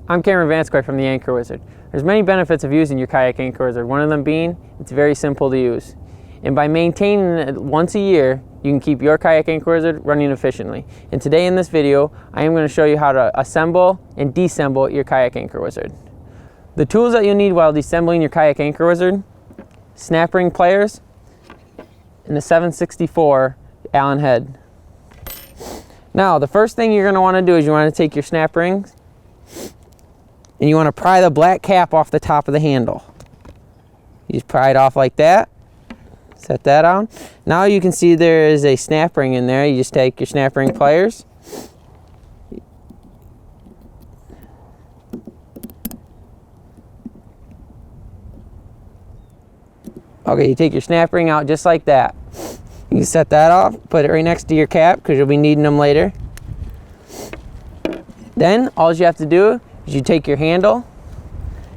I'm Kameron VanScoyoc from the Anchor Wizard. There's many benefits of using your Kayak Anchor Wizard, one of them being it's very simple to use. And by maintaining it once a year, you can keep your Kayak Anchor Wizard running efficiently. And today in this video, I am going to show you how to assemble and disassemble your Kayak Anchor Wizard. The tools that you'll need while disassembling your Kayak Anchor Wizard: snap ring pliers and the 764 Allen head. Now, the first thing you're going to want to do is you want to take your snap rings and you want to pry the black cap off the top of the handle. You just pry it off like that. Set that on. Now you can see there is a snap ring in there. You just take your snap ring pliers. Okay, you take your snap ring out just like that. You can set that off, put it right next to your cap because you'll be needing them later. Then all you have to do is you take your handle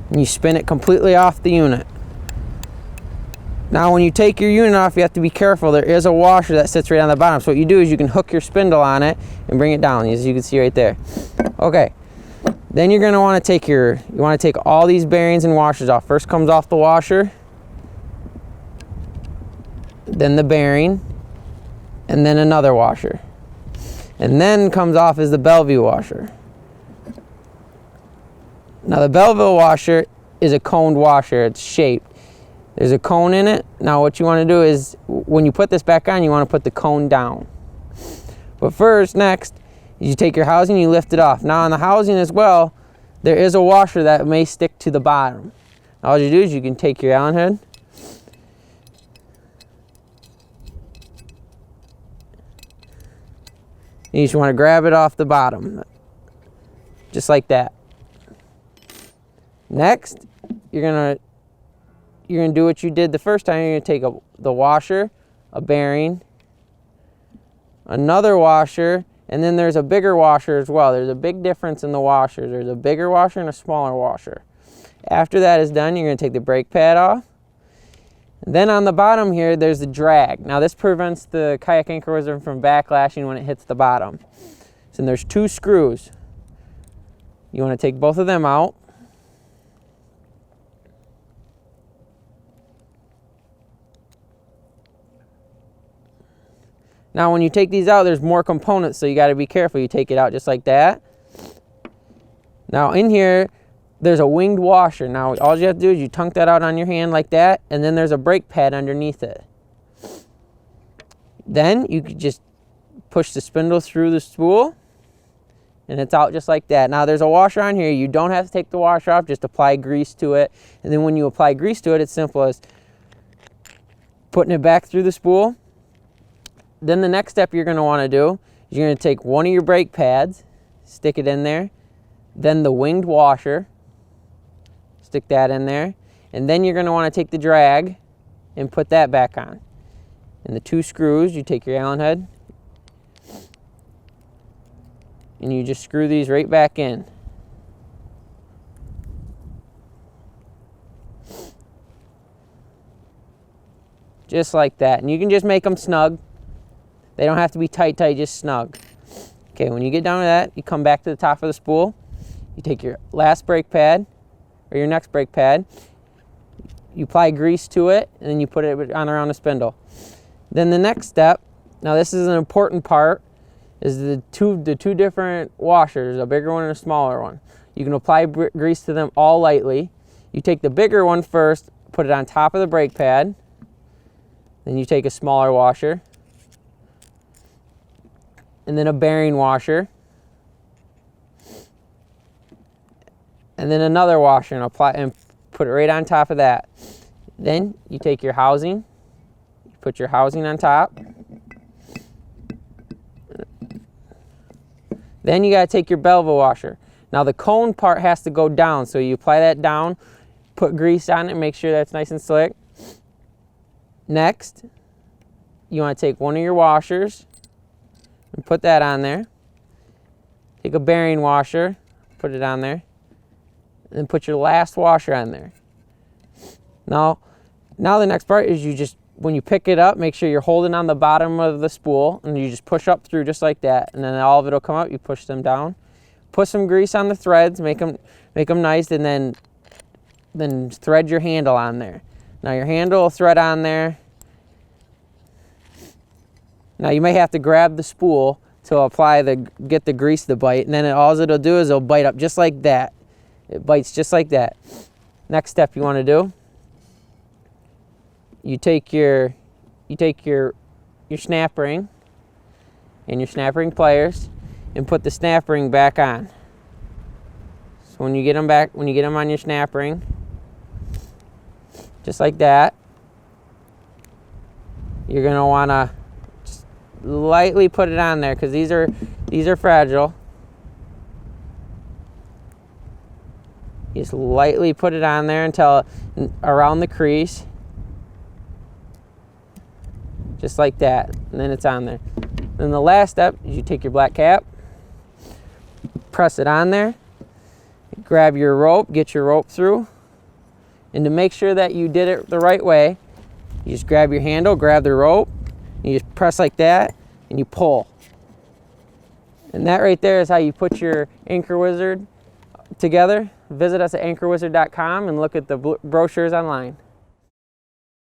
and you spin it completely off the unit. Now when you take your unit off, you have to be careful. There is a washer that sits right on the bottom. So what you do is you can hook your spindle on it and bring it down, as you can see right there. Okay, then you're going to want to take all these bearings and washers off. First comes off the washer, then the bearing, and then another washer. And then comes off is the Bellevue washer. Now the Bellevue washer is a coned washer. It's shaped. There's a cone in it. Now what you want to do is when you put this back on, you want to put the cone down. But first, next, you take your housing, you lift it off. Now on the housing as well, there is a washer that may stick to the bottom. All you do is you can take your Allen head, you just want to grab it off the bottom, just like that. Next, you're gonna do what you did the first time. You're gonna take the washer, a bearing, another washer, and then there's a bigger washer as well. There's a big difference in the washers. There's a bigger washer and a smaller washer. After that is done, you're gonna take the brake pad off. And then on the bottom here, there's the drag. Now this prevents the Kayak Anchor Wizard from backlashing when it hits the bottom. So there's two screws. You want to take both of them out. Now when you take these out, there's more components, so you got to be careful. You take it out just like that. Now in here, there's a winged washer. Now all you have to do is you tunk that out on your hand like that, and then there's a brake pad underneath it. Then you could just push the spindle through the spool and it's out just like that. Now there's a washer on here. You don't have to take the washer off, just apply grease to it. And then when you apply grease to it, it's simple as putting it back through the spool. Then the next step you're going to want to do is you're going to take one of your brake pads, stick it in there, then the winged washer, stick that in there, and then you're going to want to take the drag and put that back on. And the two screws, you take your Allen head and you just screw these right back in. Just like that. And you can just make them snug. They don't have to be tight, just snug. Okay, when you get done with that, you come back to the top of the spool. You take your last brake pad, or your next brake pad, you apply grease to it, and then you put it on around the spindle. Then the next step, now this is an important part, is the two different washers, a bigger one and a smaller one. You can apply grease to them all lightly. You take the bigger one first, put it on top of the brake pad, then you take a smaller washer, and then a bearing washer, and then another washer, and apply and put it right on top of that. Then you take your housing, put your housing on top. Then you got to take your Bellevue washer. Now the cone part has to go down, so you apply that down, put grease on it, make sure that's nice and slick. Next, you want to take one of your washers and put that on there. Take a bearing washer, put it on there, and then put your last washer on there. Now the next part is you just, when you pick it up, make sure you're holding on the bottom of the spool and you just push up through just like that, and then all of it will come up. You push them down, Put some grease on the threads, make them nice, and then thread your handle on there. Now your handle will thread on there. Now you may have to grab the spool to get the grease to bite, and then all it'll do is it'll bite up just like that. It bites just like that. Next step you want to do, you take your snap ring and your snap ring pliers and put the snap ring back on. So when you get them on your snap ring, just like that, you're going to want to just lightly put it on there because these are fragile. Just lightly put it on there until around the crease, just like that, and then it's on there. Then the last step is you take your black cap, press it on there, grab your rope, get your rope through, and to make sure that you did it the right way, you just grab your handle, grab the rope, and you just press like that, and you pull. And that right there is how you put your Anchor Wizard together. Visit us at anchorwizard.com and look at the brochures online.